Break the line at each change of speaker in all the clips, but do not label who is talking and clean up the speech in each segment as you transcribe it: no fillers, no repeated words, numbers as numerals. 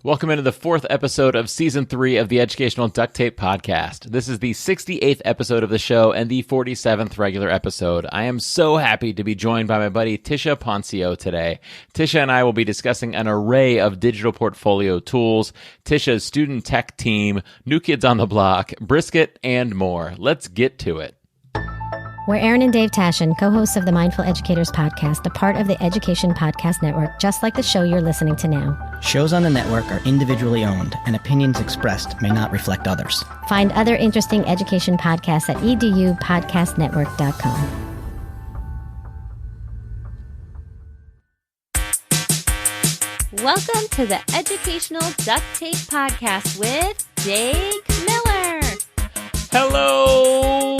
Welcome into the fourth episode of Season 3 of the Educational Duct Tape Podcast. This is the 68th episode of the show and the 47th regular episode. I am so happy to be joined by my buddy Tisha Poncio today. Tisha and I will be discussing an array of digital portfolio tools, Tisha's student tech team, New Kids on the Block, Brisket, and more. Let's get to it.
We're Aaron and Dave Tashin, co-hosts of the Mindful Educators Podcast, a part of the Education Podcast Network, just like the show you're listening to now.
Shows on the network are individually owned, and opinions expressed may not reflect others.
Find other interesting education podcasts at edupodcastnetwork.com.
Welcome to the Educational Duct Tape Podcast with Jake Miller.
Hello!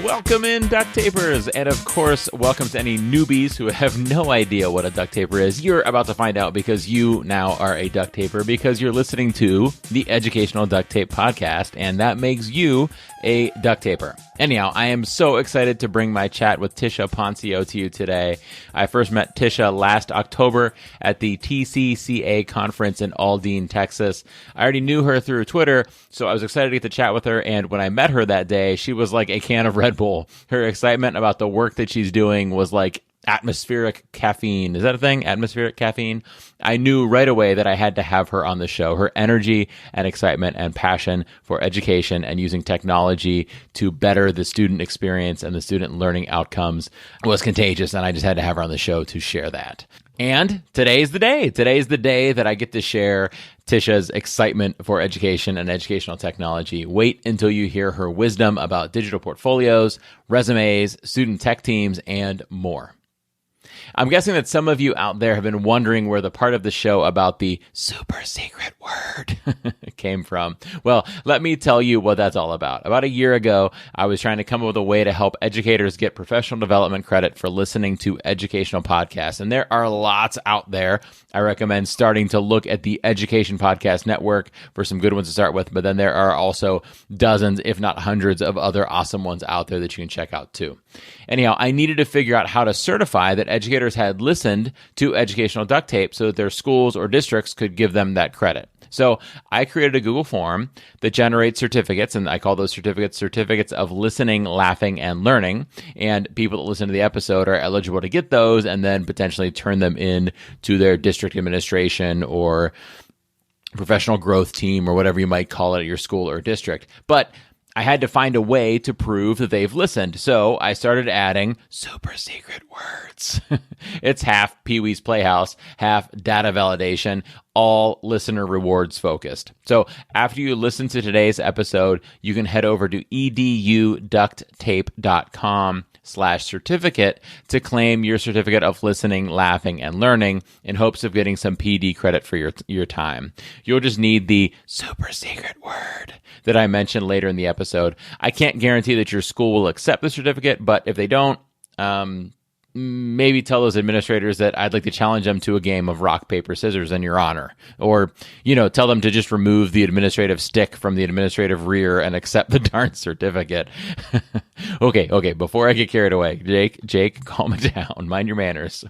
Welcome in, duct tapers. And of course, welcome to any newbies who have no idea what a duct taper is. You're about to find out because you now are a duct taper because you're listening to the Educational Duct Tape Podcast, and that makes you a duct taper. Anyhow, I am so excited to bring my chat with Tisha Poncio to you today. I first met Tisha last October at the TCCA conference in Aldine, Texas. I already knew her through Twitter, so I was excited to get to chat with her, and when I met her that day, she was like a can of Red Bull. Her excitement about the work that she's doing was like atmospheric caffeine. Is that a thing? Atmospheric caffeine? I knew right away that I had to have her on the show. Her energy and excitement and passion for education and using technology to better the student experience and the student learning outcomes was contagious, and I just had to have her on the show to share that. And today's the day. Today's the day that I get to share Tisha's excitement for education and educational technology. Wait until you hear her wisdom about digital portfolios, resumes, student tech teams, and more. I'm guessing that some of you out there have been wondering where the part of the show about the super secret word came from. Well, let me tell you what that's all about. About a year ago, I was trying to come up with a way to help educators get professional development credit for listening to educational podcasts. And there are lots out there. I recommend starting to look at the Education Podcast Network for some good ones to start with. But then there are also dozens, if not hundreds, of other awesome ones out there that you can check out too. Anyhow, I needed to figure out how to certify that educators had listened to educational duct tape so that their schools or districts could give them that credit. So I created a Google form that generates certificates, and I call those certificates of listening, laughing, and learning. And people that listen to the episode are eligible to get those and then potentially turn them in to their district administration or professional growth team or whatever you might call it at your school or district. But I had to find a way to prove that they've listened, so I started adding super secret words. It's half Pee-wee's Playhouse, half data validation, all listener rewards focused. So after you listen to today's episode, you can head over to eduducttape.com/certificate to claim your certificate of listening, laughing, and learning in hopes of getting some PD credit for your time. You'll just need the super secret word that I mentioned later in the episode. I can't guarantee that your school will accept the certificate, but if they don't, maybe tell those administrators that I'd like to challenge them to a game of rock, paper, scissors in your honor. Or, tell them to just remove the administrative stick from the administrative rear and accept the darn certificate. Okay, before I get carried away, Jake, calm it down. Mind your manners.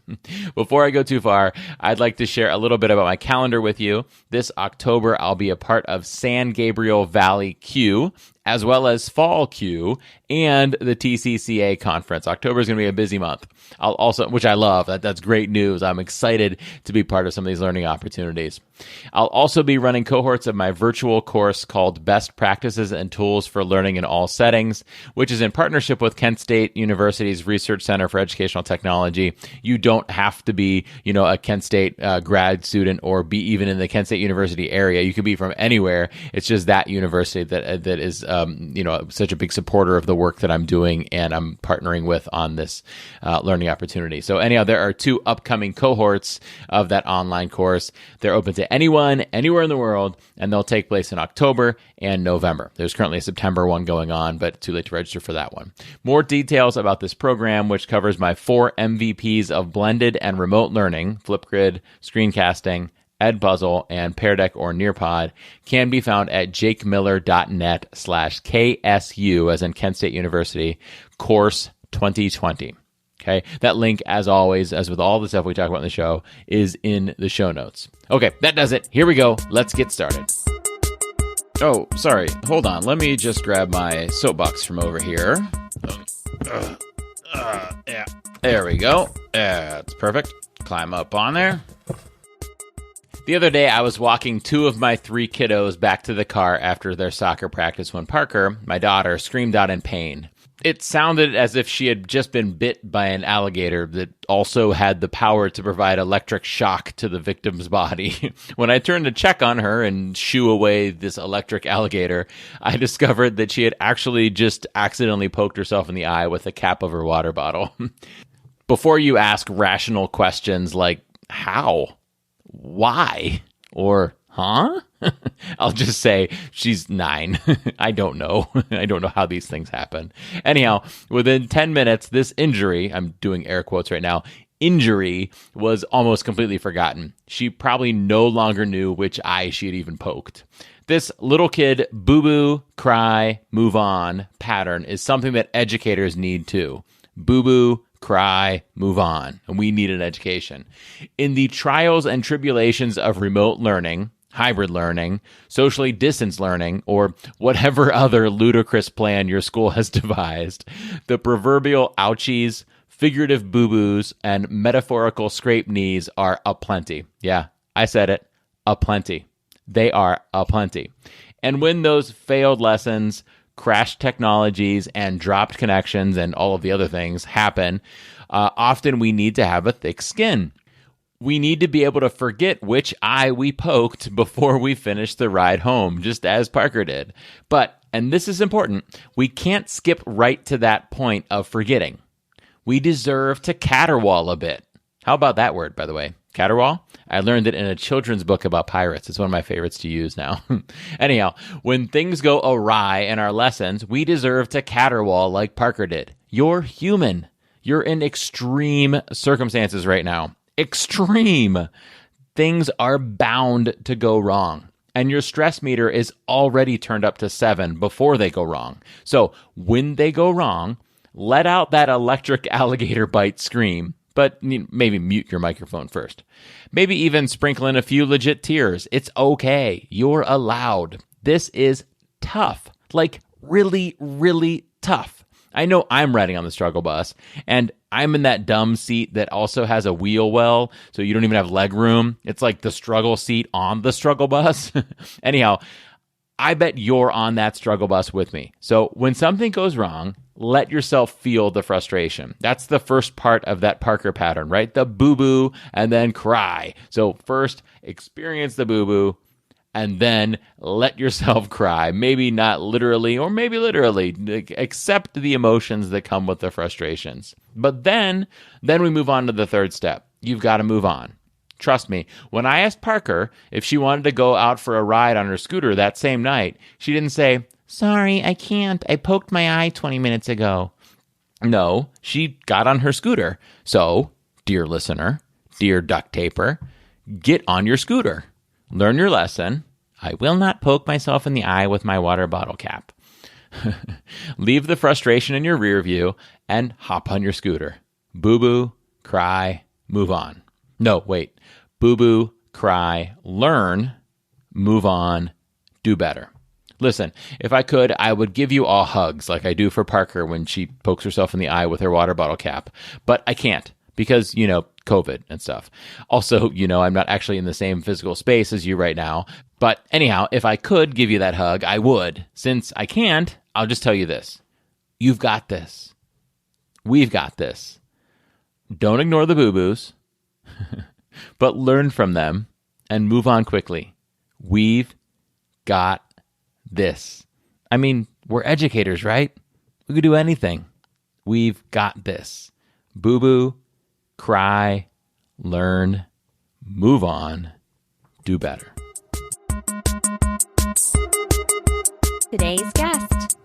Before I go too far, I'd like to share a little bit about my calendar with you. This October, I'll be a part of San Gabriel Valley Q, as well as Fall Q and the TCCA conference. October is going to be a busy month. I'll also, which I love, that's great news. I'm excited to be part of some of these learning opportunities. I'll also be running cohorts of my virtual course called Best Practices and Tools for Learning in All Settings, which is in partnership with Kent State University's Research Center for Educational Technology. You don't have to be, a Kent State grad student or be even in the Kent State University area. You could be from anywhere. It's just that university that is, such a big supporter of the work that I'm doing and I'm partnering with on this learning opportunity. So anyhow, there are 2 upcoming cohorts of that online course. They're open to anyone, anywhere in the world, and they'll take place in October and November. There's currently a September one going on, but too late to register for that one. More details about this program, which covers my 4 MVPs of blended and remote learning, Flipgrid, screencasting, Edpuzzle, and Pear Deck or Nearpod, can be found at jakemiller.net/KSU, as in Kent State University, course 2020. Okay, that link, as always, as with all the stuff we talk about in the show, is in the show notes. Okay, that does it. Here we go. Let's get started. Oh, sorry. Hold on. Let me just grab my soapbox from over here. Yeah. There we go. That's perfect. Climb up on there. The other day, I was walking 2 of my 3 kiddos back to the car after their soccer practice when Parker, my daughter, screamed out in pain. It sounded as if she had just been bit by an alligator that also had the power to provide electric shock to the victim's body. When I turned to check on her and shoo away this electric alligator, I discovered that she had actually just accidentally poked herself in the eye with the cap of her water bottle. Before you ask rational questions like, how? Why? Or, huh? I'll just say she's 9. I don't know. I don't know how these things happen. Anyhow, within 10 minutes, this injury, I'm doing air quotes right now, injury was almost completely forgotten. She probably no longer knew which eye she had even poked. This little kid boo-boo, cry, move on pattern is something that educators need too. Boo-boo, cry, move on. And we need an education. In the trials and tribulations of remote learning, hybrid learning, socially distanced learning, or whatever other ludicrous plan your school has devised, the proverbial ouchies, figurative boo-boos, and metaphorical scrape knees are aplenty. Yeah, I said it, aplenty. They are aplenty. And when those failed lessons, crashed technologies, and dropped connections, and all of the other things happen, often we need to have a thick skin. We need to be able to forget which eye we poked before we finish the ride home, just as Parker did. But, and this is important, we can't skip right to that point of forgetting. We deserve to caterwaul a bit. How about that word, by the way? Caterwaul? I learned it in a children's book about pirates. It's one of my favorites to use now. Anyhow, when things go awry in our lessons, we deserve to caterwaul like Parker did. You're human. You're in extreme circumstances right now. Extreme. Things are bound to go wrong. And your stress meter is already turned up to 7 before they go wrong. So when they go wrong, let out that electric alligator bite scream. But maybe mute your microphone first. Maybe even sprinkle in a few legit tears. It's okay. You're allowed. This is tough. Like really, really tough. I know I'm riding on the struggle bus, and I'm in that dumb seat that also has a wheel well, so you don't even have leg room. It's like the struggle seat on the struggle bus. Anyhow, I bet you're on that struggle bus with me. So when something goes wrong, let yourself feel the frustration. That's the first part of that Parker pattern, right? The boo-boo and then cry. So first, experience the boo-boo, and then let yourself cry. Maybe not literally, or maybe literally. Accept the emotions that come with the frustrations. But then we move on to the third step. You've got to move on. Trust me, when I asked Parker if she wanted to go out for a ride on her scooter that same night, she didn't say, "Sorry, I can't. I poked my eye 20 minutes ago." No, she got on her scooter. So, dear listener, dear duct taper, get on your scooter. Learn your lesson. I will not poke myself in the eye with my water bottle cap. Leave the frustration in your rear view and hop on your scooter. Boo-boo, cry, move on. No, wait. Boo-boo, cry, learn, move on, do better. Listen, if I could, I would give you all hugs like I do for Parker when she pokes herself in the eye with her water bottle cap. But I can't because, COVID and stuff. Also, I'm not actually in the same physical space as you right now. But anyhow, if I could give you that hug, I would. Since I can't, I'll just tell you this. You've got this. We've got this. Don't ignore the boo-boos, but learn from them and move on quickly. We've got this. I mean, we're educators, right? We could do anything. We've got this. Boo-boo, cry, learn, move on, do better.
Today's guest.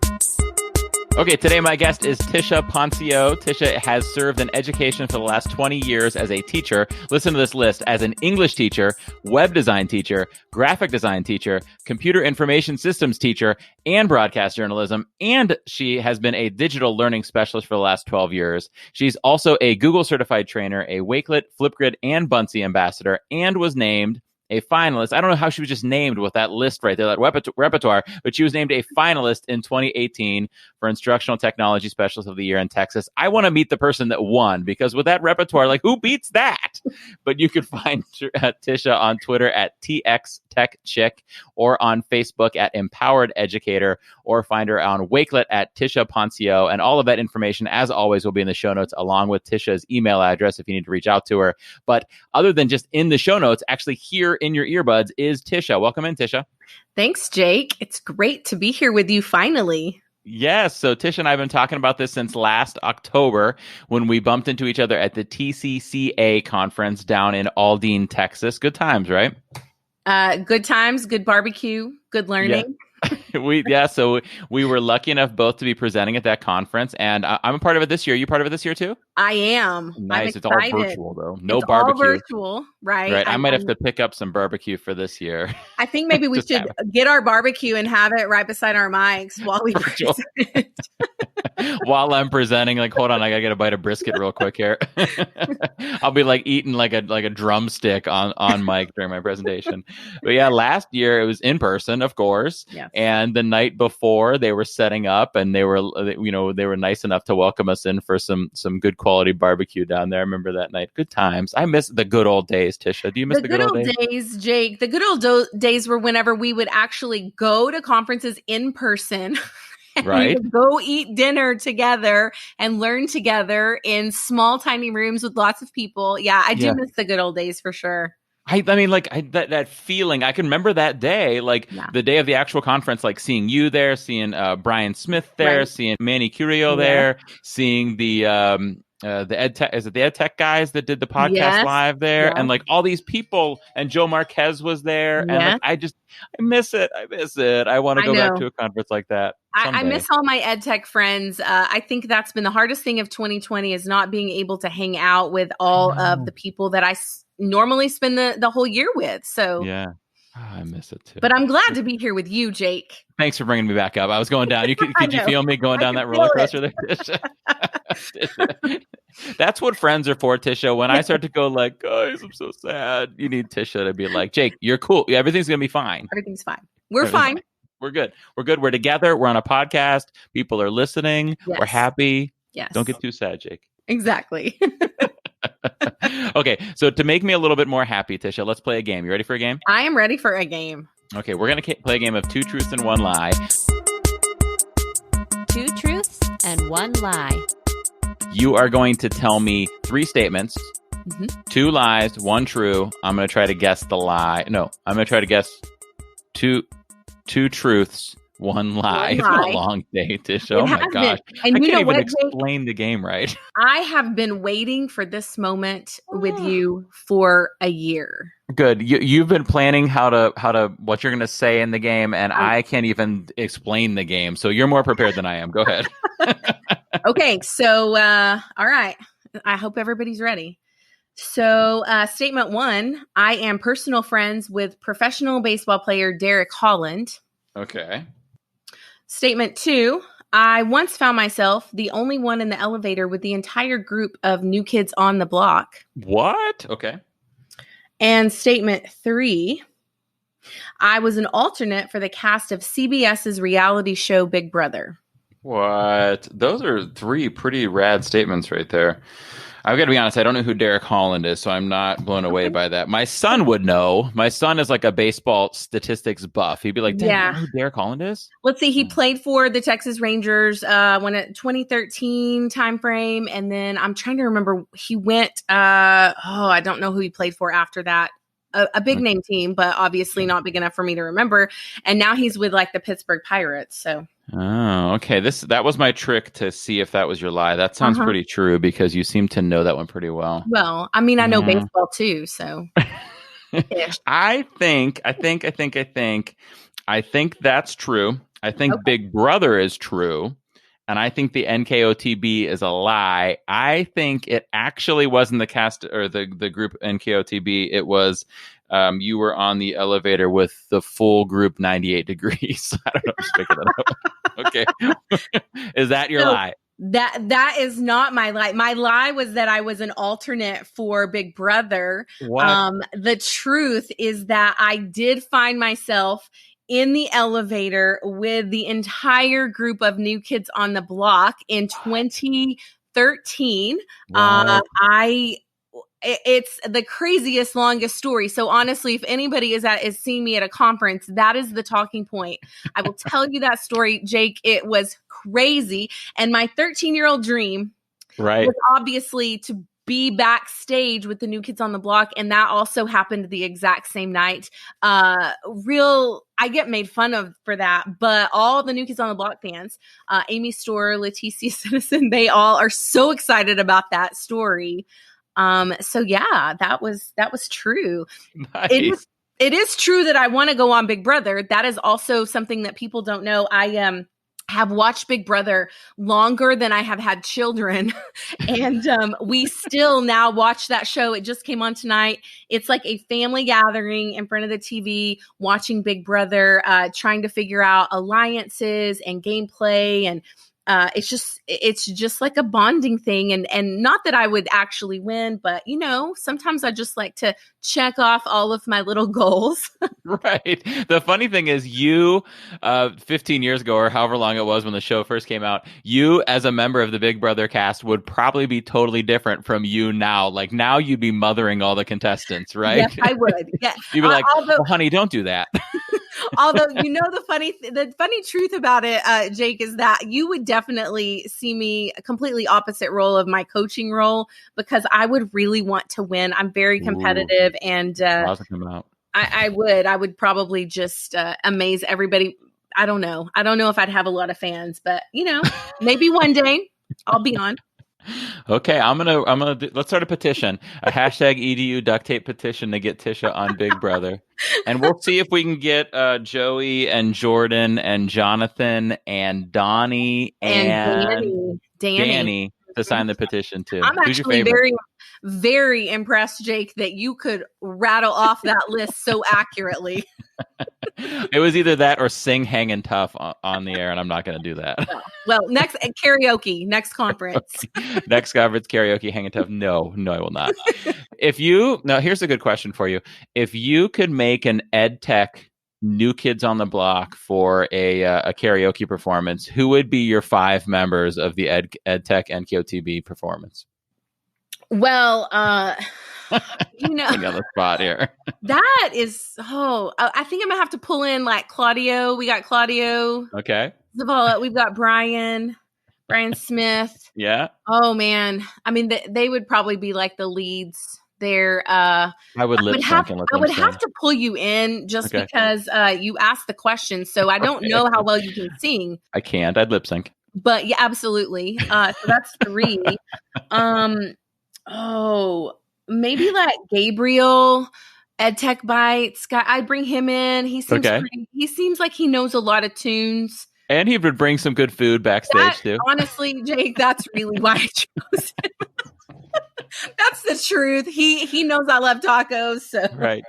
Okay, today my guest is Tisha Poncio. Tisha has served in education for the last 20 years as a teacher. Listen to this list: as an English teacher, web design teacher, graphic design teacher, computer information systems teacher, and broadcast journalism. And she has been a digital learning specialist for the last 12 years. She's also a Google certified trainer, a Wakelet, Flipgrid, and Buncee ambassador, and was named a finalist. I don't know how she was just named with that list right there, that repertoire, but she was named a finalist in 2018 for Instructional Technology Specialist of the Year in Texas. I want to meet the person that won, because with that repertoire, like, who beats that? But you can find Tisha on Twitter at TXTechChick, or on Facebook at Empowered Educator, or find her on Wakelet at Tisha Poncio. And all of that information, as always, will be in the show notes, along with Tisha's email address if you need to reach out to her. But other than just in the show notes, actually here in your earbuds is Tisha. Welcome in, Tisha.
Thanks, Jake. It's great to be here with you finally.
Yes. So Tisha and I have been talking about this since last October, when we bumped into each other at the TCCA conference down in Aldine, Texas. Good times, right?
Good times, good barbecue, good learning.
Yeah. So we were lucky enough both to be presenting at that conference, and I'm a part of it this year. You part of it this year too?
I am.
Nice. It's all virtual though. No
it's
barbecue.
All virtual, right?
Right. I might have to pick up some barbecue for this year.
I think maybe we should get our barbecue and have it right beside our mics while we present.
While I'm presenting, like, hold on, I gotta get a bite of brisket real quick here. I'll be like eating like a drumstick on mic during my presentation. But yeah, last year it was in person, of course.
Yes.
And the night before they were setting up, and they were nice enough to welcome us in for some good quality barbecue down there. I remember that night. Good times. I miss the good old days, Tisha. Do you miss the good old days?
Jake? The good old days were whenever we would actually go to conferences in person.
Right.
We would go eat dinner together and learn together in small, tiny rooms with lots of people. Yeah, I do miss the good old days for sure.
I mean, like, that feeling, I can remember that day, like the day of the actual conference, like seeing you there, seeing Brian Smith there, right. Seeing Manny Curio there, seeing the ed tech, is it the ed tech guys that did the podcast live there, and like all these people, and Joe Marquez was there, and like, I miss it. I want to go back to a conference like that.
I miss all my ed tech friends. I think that's been the hardest thing of 2020, is not being able to hang out with all of the people that I normally spend the whole year with. So
I miss it too.
But I'm glad to be here with you, Jake.
Thanks for bringing me back up. I was going down. Could you feel me going down that roller coaster there, Tisha? That's what friends are for, Tisha. When I start to go like, guys, I'm so sad, you need Tisha to be like, Jake, you're cool. Everything's going to be fine.
Everything's fine. We're fine.
We're good. We're together. We're on a podcast. People are listening.
Yes.
We're happy.
Yes.
Don't get too sad, Jake.
Exactly.
Okay, so to make me a little bit more happy, Tisha, let's play a game. You ready for a game?
I am ready for a game.
Okay, we're going to play a game of 2 truths and 1 lie.
2 truths and 1 lie.
You are going to tell me 3 statements, 2 lies, 1 true. I'm going to try to guess the lie. No, I'm going to try to guess two truths, 1 lie. It's been a long day, Tisha. Oh my gosh.
And
I can't even explain the game right.
I have been waiting for this moment with you for a year.
Good. You've been planning how to what you're going to say in the game, and I can't even explain the game. So you're more prepared than I am. Go ahead.
Okay. So, all right. I hope everybody's ready. So, statement 1, I am personal friends with professional baseball player Derek Holland.
Okay.
Statement 2, I once found myself the only one in the elevator with the entire group of New Kids on the Block.
What? Okay.
And statement 3, I was an alternate for the cast of CBS's reality show Big Brother.
What? Those are 3 pretty rad statements right there. I've got to be honest, I don't know who Derek Holland is, so I'm not blown away by that. My son would know. My son is like a baseball statistics buff. He'd be like, Dad, you know who Derek Holland is?
Let's see. He played for the Texas Rangers when at 2013 timeframe. And then I'm trying to remember, he went, I don't know who he played for after that. A big name team, but obviously not big enough for me to remember. And now he's with like the Pittsburgh Pirates. So.
Oh, okay. That was my trick to see if that was your lie. That sounds pretty true because you seem to know that one pretty well.
Well, I mean, I know baseball too, so.
I think that's true. I think Big Brother is true. and I think the NKOTB is a lie. I think it actually wasn't the cast or the group NKOTB. It was you were on the elevator with the full group 98 Degrees. I don't know. I'm just making that up. Okay. Is that your lie?
That is not my lie. My lie was that I was an alternate for Big Brother.
What?
The truth is that I did find myself in the elevator with the entire group of New Kids on the Block in 2013. It's the craziest, longest story. So honestly, if anybody is seeing me at a conference, that is the talking point. I will tell you that story, Jake. It was crazy. And my 13-year-old dream was obviously to be backstage with the New Kids on the Block. And that also happened the exact same night. I get made fun of for that, but all the New Kids on the Block fans, Amy Storer, Leticia Citizen, they all are so excited about that story. So yeah, that was true.
Nice.
It is true that I want to go on Big Brother. That is also something that people don't know. I have watched Big Brother longer than I have had children. And we still now watch that show. It just came on tonight. It's like a family gathering in front of the TV, watching Big Brother, trying to figure out alliances and gameplay. And it's just like a bonding thing. And not that I would actually win, but sometimes I just like to check off all of my little goals.
Right. The funny thing is you, 15 years ago or however long it was when the show first came out, you as a member of the Big Brother cast would probably be totally different from you now. Like now you'd be mothering all the contestants, right?
Yes, I would. Yeah.
You'd be like, honey, don't do that.
Although, the funny truth about it, Jake, is that you would definitely see me a completely opposite role of my coaching role, because I would really want to win. I'm very competitive. And I would probably just amaze everybody. I don't know if I'd have a lot of fans, but maybe one day I'll be on.
Okay, let's start a petition, a hashtag EDU duct tape petition to get Tisha on Big Brother. And we'll see if we can get Joey and Jordan and Jonathan and Donnie and Danny to sign the petition too.
I'm actually very, very impressed, Jake, that you could rattle off that list so accurately.
It was either that or sing Hangin' Tough on the air, and I'm not going to do that.
Well, next karaoke, next conference.
Next conference, karaoke, Hangin' Tough. No, I will not. Now here's a good question for you. If you could make an ed tech New Kids on the Block for a karaoke performance, who would be your 5 members of the ed tech NKOTB performance?
Well,
on the spot here.
That is, I think I'm gonna have to pull in like Claudio. We got Claudio.
Okay.
Zavala. We've got Brian Smith.
Yeah.
Oh man. I mean, they would probably be like the leads there. I would have to pull you in just because you asked the question. So I don't know how well you can sing.
I can't. I'd lip sync.
But yeah, absolutely. So that's 3. Maybe like Gabriel, EdTech Bites. I bring him in. He seems like he knows a lot of tunes.
And he would bring some good food backstage too.
Honestly, Jake, that's really why I chose him. That's the truth. He knows I love tacos. So.
Right.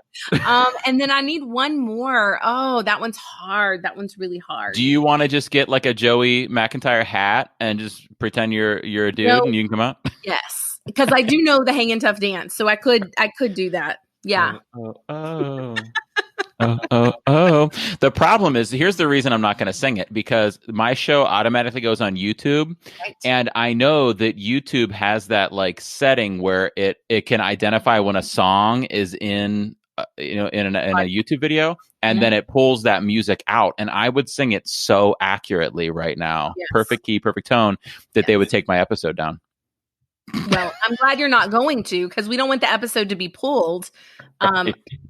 And then I need one more. Oh, that one's hard. That one's really hard.
Do you want to just get like a Joey McIntyre hat and just pretend you're a dude and you can come out?
Yes. Because I do know the Hangin' Tough dance, so I could do that. Yeah.
The problem is, here's the reason I'm not going to sing it, because my show automatically goes on YouTube, and I know that YouTube has that like setting where it can identify when a song is in a YouTube video, and then it pulls that music out, and I would sing it so accurately right now, perfect key, perfect tone, that they would take my episode down.
Well, I'm glad you're not going to, because we don't want the episode to be pulled.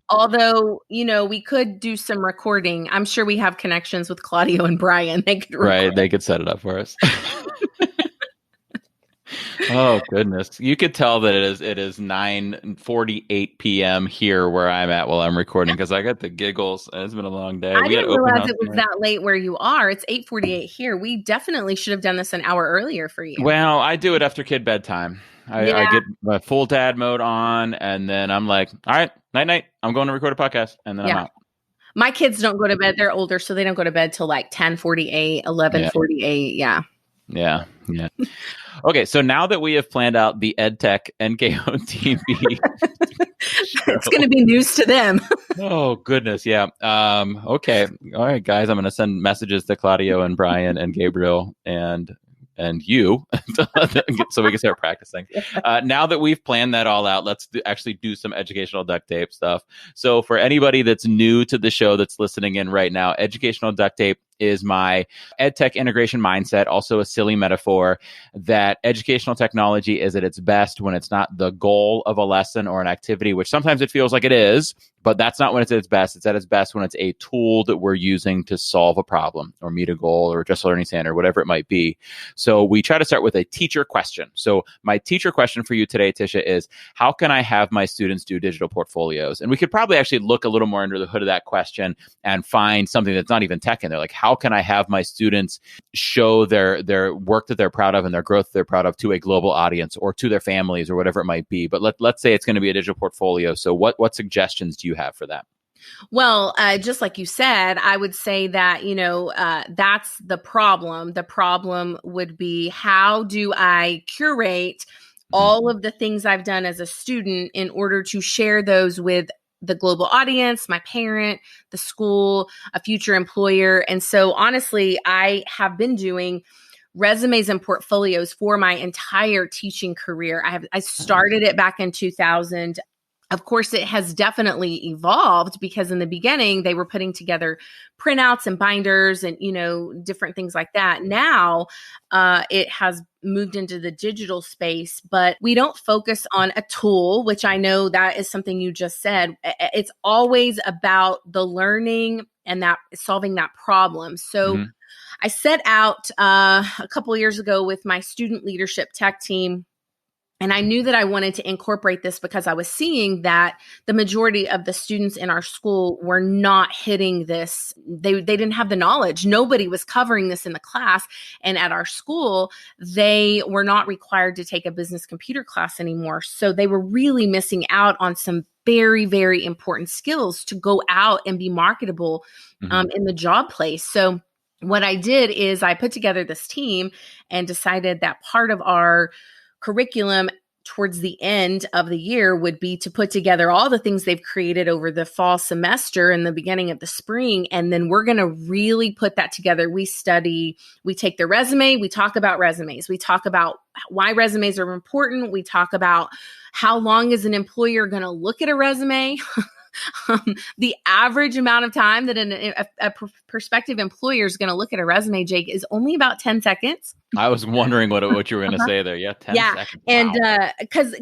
Although, we could do some recording. I'm sure we have connections with Claudio and Brian. They could
they could set it up for us. Oh goodness. You could tell that it is 9:48 p.m. here where I'm at while I'm recording because I got the giggles. It's been a long day.
I
We got
didn't
open
realize
house
it was
tonight.
that late where you are. It's 8:48 here. We definitely should have done this an hour earlier for you.
Well, I do it after kid bedtime. I
Yeah,
get my full dad mode on and then I'm like, all right, night night. I'm going to record a podcast and then I'm
yeah.
out.
My kids don't go to bed. They're older, so they don't go to bed till like 10:48,
Yeah.
11:48. Yeah.
Yeah. Yeah. Okay. So now that we have planned out the EdTech NKO TV
It's going to be news to them.
Oh goodness, yeah. Okay, all right, guys. I'm going to send messages to Claudio and Brian and Gabriel and you, so we can start practicing. Now that we've planned that all out, let's actually do some educational duct tape stuff. So for anybody that's new to the show that's listening in right now, educational duct tape is my EdTech integration mindset, also a silly metaphor that educational technology is at its best when it's not the goal of a lesson or an activity, which sometimes it feels like it is, but that's not when it's at its best. It's at its best when it's a tool that we're using to solve a problem or meet a goal or just a learning standard, whatever it might be. So we try to start with a teacher question. So my teacher question for you today, Tisha, is how can I have my students do digital portfolios? And we could probably actually look a little more under the hood of that question and find something that's not even tech in there. Like, how can I have my students show their work that they're proud of and their growth they're proud of to a global audience or to their families or whatever it might be? But let's say it's going to be a digital portfolio. So what suggestions do you have for that?
Well, just like you said, I would say that, that's the problem. The problem would be, how do I curate all of the things I've done as a student in order to share those with the global audience, my parent, the school, a future employer. And so honestly, I have been doing resumes and portfolios for my entire teaching career. I started it back in 2000. Of course, it has definitely evolved because in the beginning, they were putting together printouts and binders and, different things like that. Now, it has moved into the digital space, but we don't focus on a tool, which I know that is something you just said. It's always about the learning and that solving that problem. So I set out a couple of years ago with my student leadership tech team. And I knew that I wanted to incorporate this because I was seeing that the majority of the students in our school were not hitting this. They didn't have the knowledge. Nobody was covering this in the class. And at our school, they were not required to take a business computer class anymore. So they were really missing out on some very, very important skills to go out and be marketable in the job place. So what I did is I put together this team and decided that part of our curriculum towards the end of the year would be to put together all the things they've created over the fall semester and the beginning of the spring. And then we're going to really put that together. We take their resume, we talk about resumes, we talk about why resumes are important. We talk about how long is an employer going to look at a resume. The average amount of time that a prospective employer is going to look at a resume, Jake, is only about 10 seconds.
I was wondering what you were going to say there. Yeah, 10 seconds.
And
wow.
because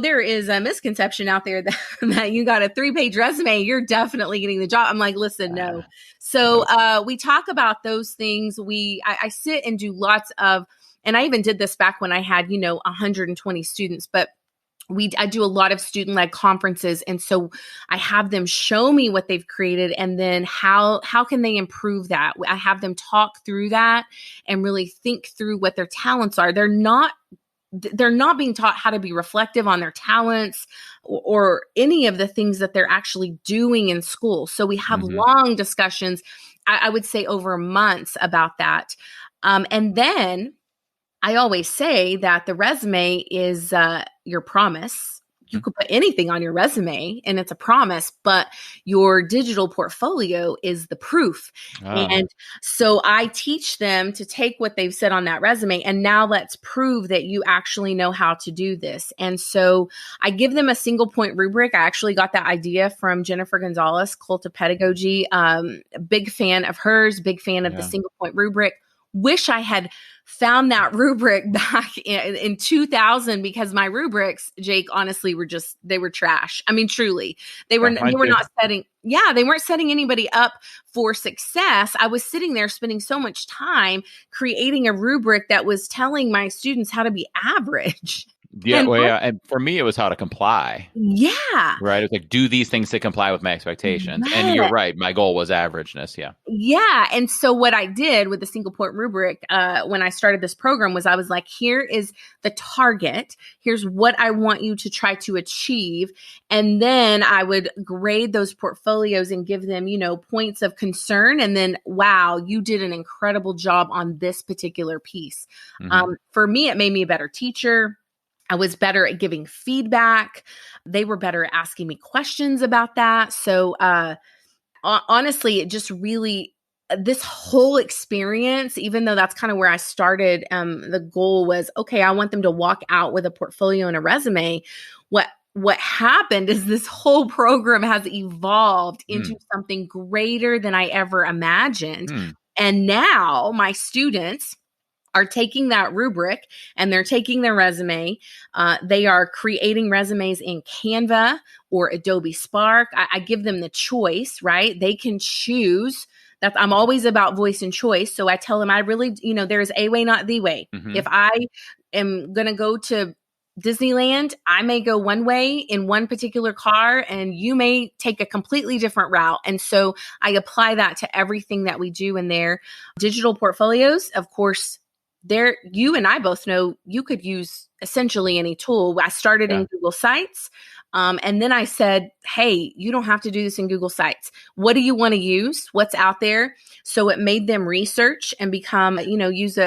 there is a misconception out there that you got a 3-page resume, you're definitely getting the job. I'm like, listen, no. So we talk about those things. I sit and do lots of, and I even did this back when I had 120 students, but I do a lot of student-led conferences. And so I have them show me what they've created and then how can they improve that? I have them talk through that and really think through what their talents are. They're not being taught how to be reflective on their talents or any of the things that they're actually doing in school. So we have long discussions, I would say over months about that. And then I always say that the resume is your promise. You could put anything on your resume and it's a promise, but your digital portfolio is the proof. And so I teach them to take what they've said on that resume and now let's prove that you actually know how to do this. And so I give them a single point rubric. I actually got that idea from Jennifer Gonzalez, Cult of Pedagogy. Big fan of hers, big fan of the single point rubric. wish I had found that rubric back in 2000, because my rubrics, Jake, honestly they were trash. I mean, truly, they were not they weren't setting anybody up for success. I was sitting there spending so much time creating a rubric that was telling my students how to be average.
Yeah, and for me, it was how to comply.
Yeah.
Right. It's like, do these things to comply with my expectations.
Right.
And you're right. My goal was averageness. Yeah.
Yeah. And so what I did with the single point rubric when I started this program was I was like, here is the target. Here's what I want you to try to achieve. And then I would grade those portfolios and give them, points of concern. And then, wow, you did an incredible job on this particular piece.
Mm-hmm.
For me, it made me a better teacher. I was better at giving feedback. They were better at asking me questions about that. So honestly, it just really, this whole experience, even though that's kind of where I started, the goal was, okay, I want them to walk out with a portfolio and a resume. What happened is this whole program has evolved into something greater than I ever imagined. And now my students are taking that rubric and they're taking their resume. They are creating resumes in Canva or Adobe Spark. I give them the choice, right? They can choose. I'm always about voice and choice. So I tell them, I really, there's a way, not the way.
Mm-hmm.
If I am going to go to Disneyland, I may go one way in one particular car and you may take a completely different route. And so I apply that to everything that we do in their digital portfolios. Of course, you and I both know you could use essentially any tool. I started in Google Sites. And then I said, hey, you don't have to do this in Google Sites. What do you want to use? What's out there? So it made them research and become, use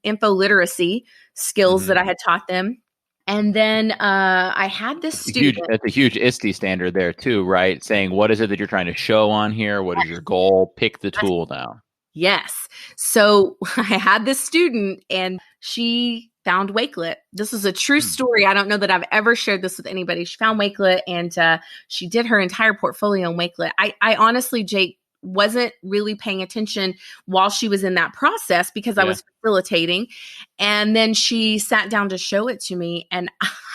info literacy skills that I had taught them. And then I had this student.
That's a huge ISTE standard there too, right? Saying, what is it that you're trying to show on here? What is your goal? Pick the tool now.
Yes. So I had this student and she found Wakelet. This is a true story. I don't know that I've ever shared this with anybody. She found Wakelet and she did her entire portfolio on Wakelet. I honestly, Jake, wasn't really paying attention while she was in that process because I was facilitating. And then she sat down to show it to me and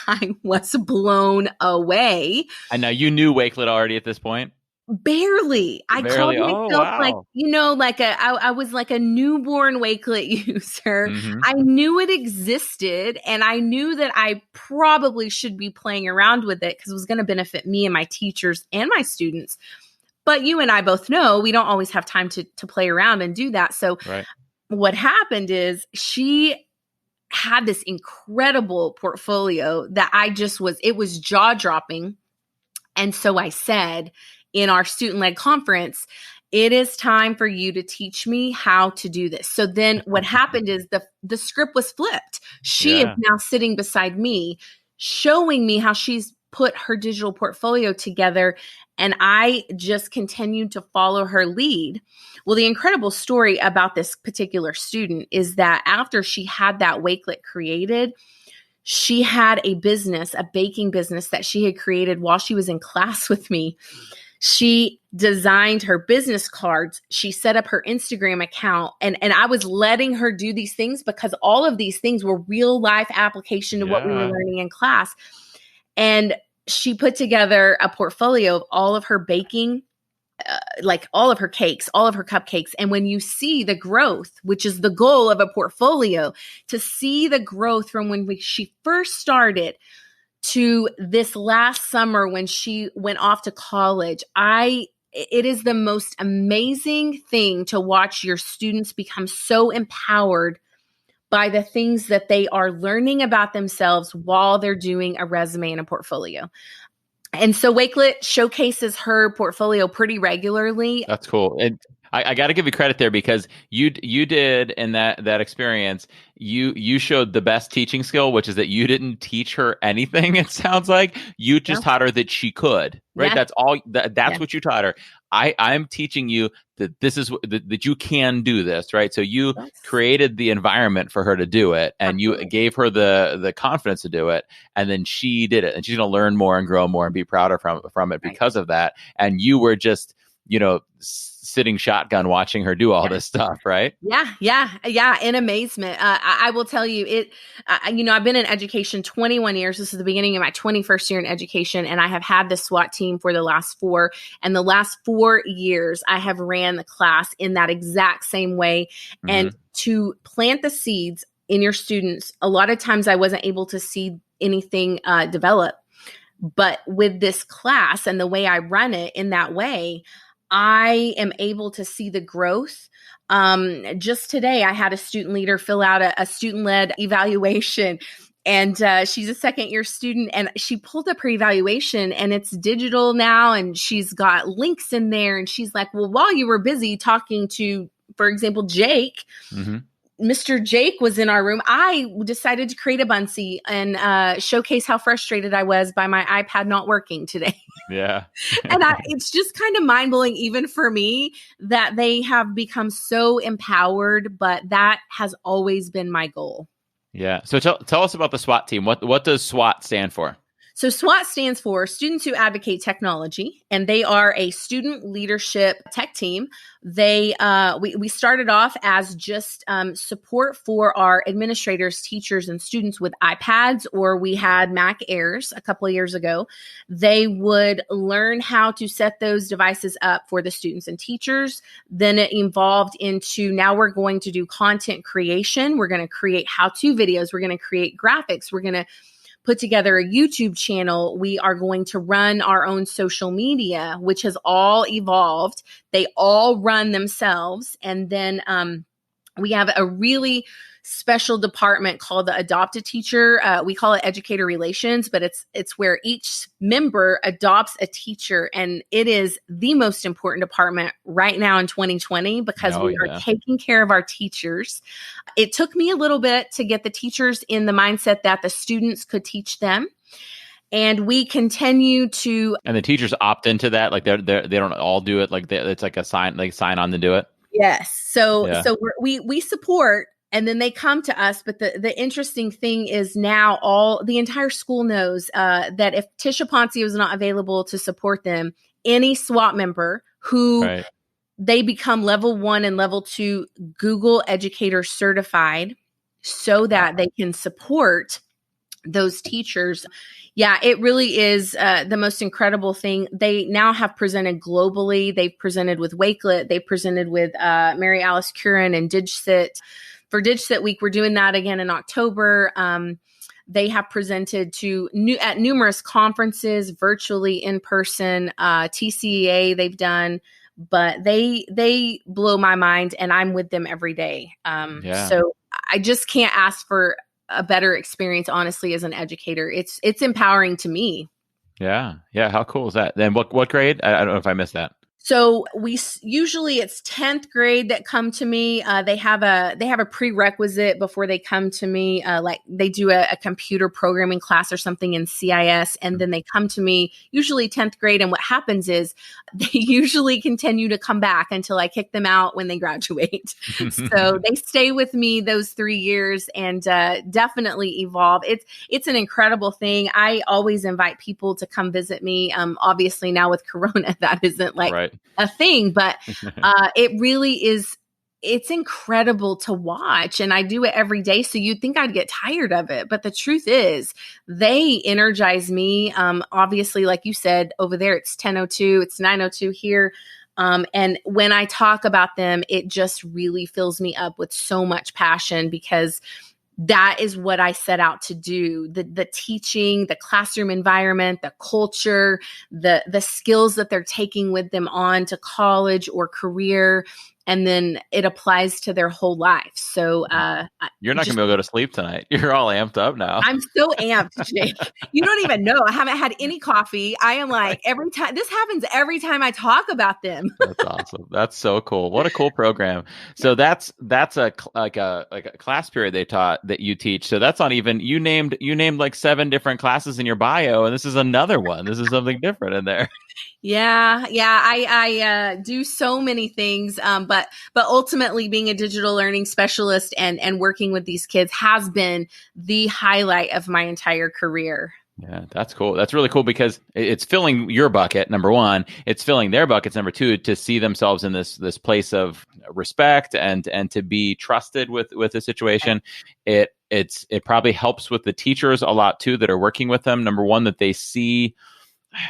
I was blown away.
And now you knew Wakelet already at this point?
Barely. I called myself I was like a newborn Wakelet user.
Mm-hmm.
I knew it existed and I knew that I probably should be playing around with it because it was going to benefit me and my teachers and my students. But you and I both know we don't always have time to play around and do that. So what happened is she had this incredible portfolio that it was jaw-dropping. And so I said, in our student-led conference, it is time for you to teach me how to do this. So then what happened is the script was flipped. She is now sitting beside me, showing me how she's put her digital portfolio together. And I just continued to follow her lead. Well, the incredible story about this particular student is that after she had that Wakelet created, she had a baking business that she had created while she was in class with me. She designed her business cards. She set up her Instagram account and I was letting her do these things because all of these things were real life application to what we were learning in class. And she put together a portfolio of all of her baking, like all of her cakes, all of her cupcakes. And when you see the growth, which is the goal of a portfolio, to see the growth from when she first started to this last summer when she went off to college, it is the most amazing thing to watch your students become so empowered by the things that they are learning about themselves while they're doing a resume and a portfolio. And so Wakelet showcases her portfolio pretty regularly.
That's cool. And I got to give you credit there because you did in that experience, you showed the best teaching skill, which is that you didn't teach her anything. It sounds like you just taught her that she could, right? Yeah. That's all. That's what you taught her. I'm teaching you that this is that you can do this, right? So you created the environment for her to do it, and you gave her the confidence to do it, and then she did it, and she's going to learn more and grow more and be prouder from it because of that. And you were just, sitting shotgun watching her do all this stuff, right?
Yeah. In amazement. I will tell you I've been in education 21 years. This is the beginning of my 21st year in education. And I have had the SWAT team for the last 4. And the last 4 years, I have ran the class in that exact same way.
Mm-hmm.
And to plant the seeds in your students, a lot of times I wasn't able to see anything develop. But with this class and the way I run it in that way, I am able to see the growth. Just today, I had a student leader fill out a student-led evaluation, and she's a second-year student, and she pulled up her evaluation, and it's digital now, and she's got links in there, and she's like, well, while you were busy talking to, for example, Jake,
mm-hmm.
Mr. Jake was in our room. I decided to create a Bunsy and showcase how frustrated I was by my iPad not working today.
Yeah.
And it's just kind of mind-blowing even for me that they have become so empowered, but that has always been my goal.
Yeah. So tell us about the SWAT team. What does SWAT stand for?
So SWAT stands for Students Who Advocate Technology, and they are a student leadership tech team. They we started off as just support for our administrators, teachers, and students with iPads, or we had Mac Airs a couple of years ago. They would learn how to set those devices up for the students and teachers. Then it evolved into now we're going to do content creation. We're going to create how-to videos. We're going to create graphics. We're going to put together a YouTube channel. We are going to run our own social media, which has all evolved. They all run themselves. And then we have a really special department called the Adopt a Teacher. We call it Educator Relations, but it's where each member adopts a teacher. And it is the most important department right now in 2020 because we are taking care of our teachers. It took me a little bit to get the teachers in the mindset that the students could teach them. And we continue to. And
the teachers opt into that, like they don't all do it, like it's like a sign on to do it.
Yes. So we support. And then they come to us. But the interesting thing is now the entire school knows that if Tisha Poncio is not available to support them, any SWAT member who they become level 1 and level 2 Google Educator certified so that they can support those teachers. Yeah, it really is the most incredible thing. They now have presented globally. They've presented with Wakelet. They've presented with Mary Alice Curran and DigSit. For DigSit Week, we're doing that again in October. They have presented at numerous conferences, virtually, in person. TCEA they've done, but they blow my mind, and I'm with them every day. So I just can't ask for a better experience, honestly, as an educator. It's empowering to me. Yeah.
How cool is that? Then what grade? I don't know if I missed that.
So usually it's 10th grade that come to me. They have a prerequisite before they come to me. Like they do a computer programming class or something in CIS, and then they come to me usually 10th grade. And what happens is they usually continue to come back until I kick them out when they graduate. So they stay with me those 3 years and definitely evolve. It's an incredible thing. I always invite people to come visit me. Obviously now with Corona, that isn't a thing, but it really is. It's incredible to watch, and I do it every day. So you'd think I'd get tired of it, but the truth is they energize me. Obviously, like you said, over there, it's 10:02, it's 9:02 here. And when I talk about them, it just really fills me up with so much passion because that is what I set out to do. The teaching, the classroom environment, the culture, the skills that they're taking with them on to college or career. And then it applies to their whole life. So
you're not going to be able to go to sleep tonight. You're all amped up now.
I'm so amped, Jake. You don't even know. I haven't had any coffee. I am like every time. This happens every time I talk about them.
That's awesome. That's so cool. What a cool program. So that's a class period they taught that you teach. So that's not even you named like 7 different classes in your bio, and this is another one. This is something different in there.
Yeah. I do so many things, but ultimately being a digital learning specialist and working with these kids has been the highlight of my entire career.
Yeah, that's cool. That's really cool because it's filling your bucket, number one. It's filling their buckets, number two, to see themselves in this place of respect and to be trusted with the situation. It probably helps with the teachers a lot too that are working with them. Number one, that they see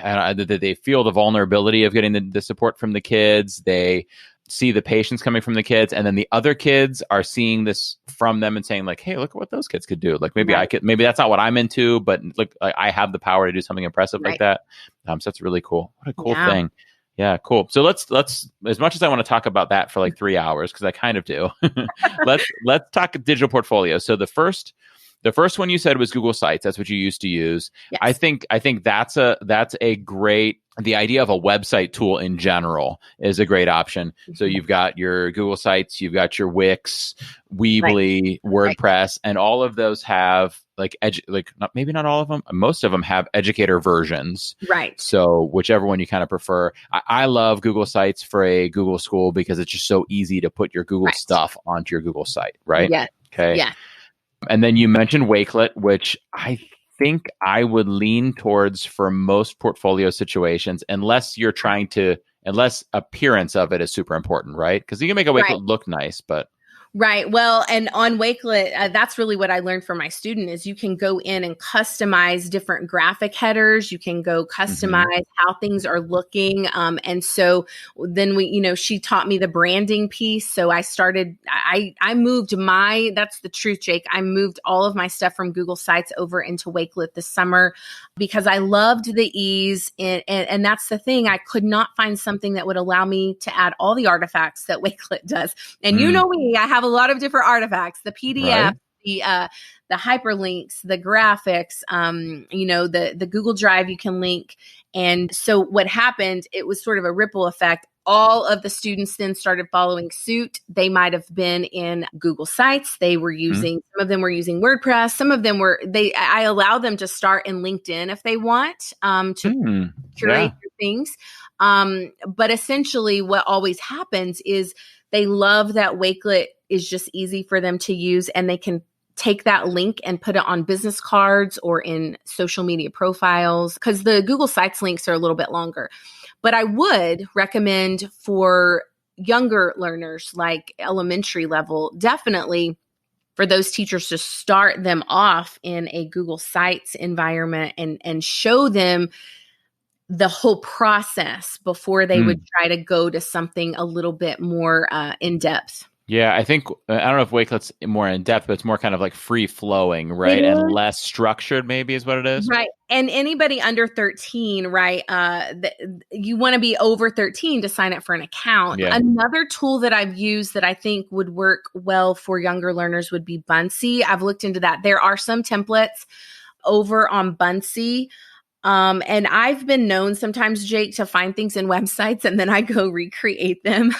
that they feel the vulnerability of getting the support from the kids. They see the patience coming from the kids, and then the other kids are seeing this from them and saying like, hey, look at what those kids could do. Like maybe I could, maybe that's not what I'm into, but look, I have the power to do something impressive like that. So that's really cool. What a cool thing. Yeah, cool. So let's as much as I want to talk about that for like 3 hours, because I kind of do, let's talk digital portfolio. So the first one you said was Google Sites. That's what you used to use.
Yes.
I think that's a great, the idea of a website tool in general is a great option. So you've got your Google Sites, you've got your Wix, Weebly, WordPress, and all of those have maybe not all of them. Most of them have educator versions.
Right.
So whichever one you kind of prefer. I love Google Sites for a Google school because it's just so easy to put your Google stuff onto your Google site. Right.
Yeah.
Okay.
Yeah.
And then you mentioned Wakelet, which I think I would lean towards for most portfolio situations, unless appearance of it is super important, right? Because you can make a Wakelet look nice, but
Right. Well, and on Wakelet, that's really what I learned from my student is you can go in and customize different graphic headers. You can go customize how things are looking. And so then she taught me the branding piece. So I moved that's the truth, Jake. I moved all of my stuff from Google Sites over into Wakelet this summer because I loved the ease. And that's the thing. I could not find something that would allow me to add all the artifacts that Wakelet does. And you know me, I have a lot of different artifacts, the PDF, the hyperlinks, the graphics, the Google Drive you can link. And so what happened, it was sort of a ripple effect. All of the students then started following suit. They might have been in Google Sites. They were using, some of them were using WordPress. Some of them I allow them to start in LinkedIn if they want to curate their things. But essentially what always happens is they love that Wakelet is just easy for them to use, and they can take that link and put it on business cards or in social media profiles because the Google Sites links are a little bit longer. But I would recommend for younger learners, like elementary level, definitely for those teachers to start them off in a Google Sites environment and show them the whole process before they would try to go to something a little bit more in depth.
Yeah, I think, I don't know if Wakelet's more in depth, but it's more kind of like free flowing, right? And less structured maybe is what it is.
Right. And anybody under 13, right? You want to be over 13 to sign up for an account. Yeah. Another tool that I've used that I think would work well for younger learners would be Buncee. I've looked into that. There are some templates over on Buncee. And I've been known sometimes, Jake, to find things in websites and then I go recreate them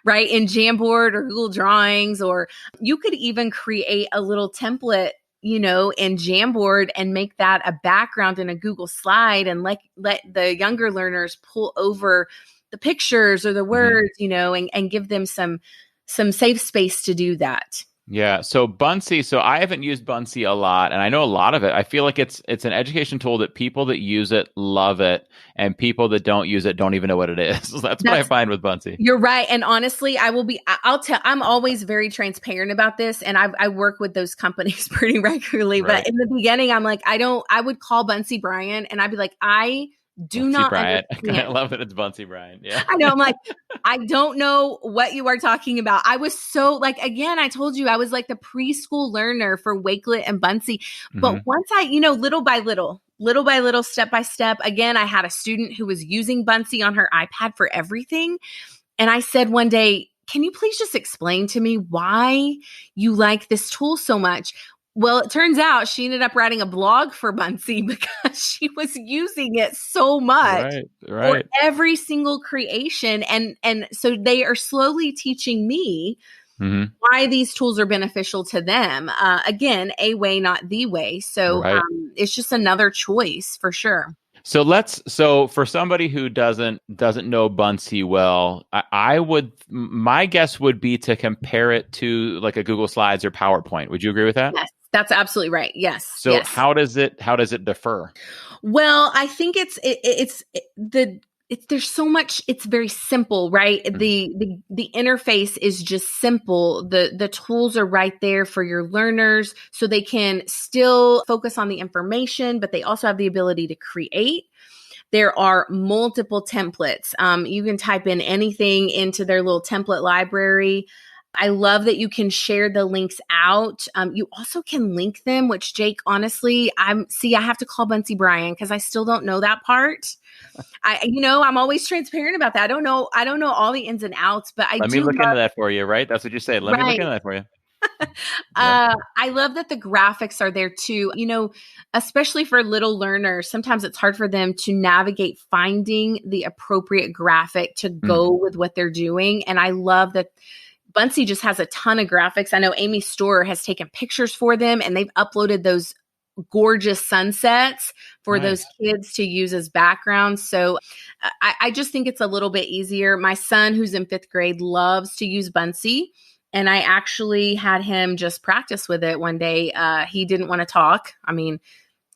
right in Jamboard or Google Drawings, or you could even create a little template, in Jamboard and make that a background in a Google slide and let the younger learners pull over the pictures or the words, and give them some safe space to do that.
Yeah. So Buncee, I haven't used Buncee a lot, and I know a lot of it. I feel like it's an education tool that people that use it love it, and people that don't use it don't even know what it is. So that's what I find with Buncee.
You're right. And honestly, I'm always very transparent about this, and I work with those companies pretty regularly. Right. But in the beginning, I'm like, I would call Buncee Brian, and I'd be like, I love that it's Buncee Brian. Yeah. I know. I'm like, I don't know what you are talking about. I was so again, I told you I was like the preschool learner for Wakelet and Buncee. But once I, little by little, step by step, again, I had a student who was using Buncee on her iPad for everything. And I said one day, can you please just explain to me why you like this tool so much? Well, it turns out she ended up writing a blog for Buncee because she was using it so much for every single creation. And so they are slowly teaching me why these tools are beneficial to them. Again, a way, not the way. So it's just another choice for sure.
So for somebody who doesn't know Buncee well, my guess would be to compare it to like a Google Slides or PowerPoint. Would you agree with that?
Yes. That's absolutely right. Yes.
So
yes.
how does it differ?
Well, I think there's so much. It's very simple, right? The interface is just simple. The tools are right there for your learners, so they can still focus on the information, but they also have the ability to create. There are multiple templates. You can type in anything into their little template library. I love that you can share the links out. You also can link them, which Jake, honestly, I have to call Bunsy Brian because I still don't know that part. I'm always transparent about that. I don't know all the ins and outs, but
Let me look into that for you, right? That's what you say. Let me look into that for you.
I love that the graphics are there too. Especially for little learners, sometimes it's hard for them to navigate finding the appropriate graphic to go with what they're doing. And I love that Bunsy just has a ton of graphics. I know Amy Storer has taken pictures for them, and they've uploaded those gorgeous sunsets for those kids to use as backgrounds. So I just think it's a little bit easier. My son, who's in 5th grade, loves to use Bunsy. And I actually had him just practice with it one day. He didn't want to talk. I mean,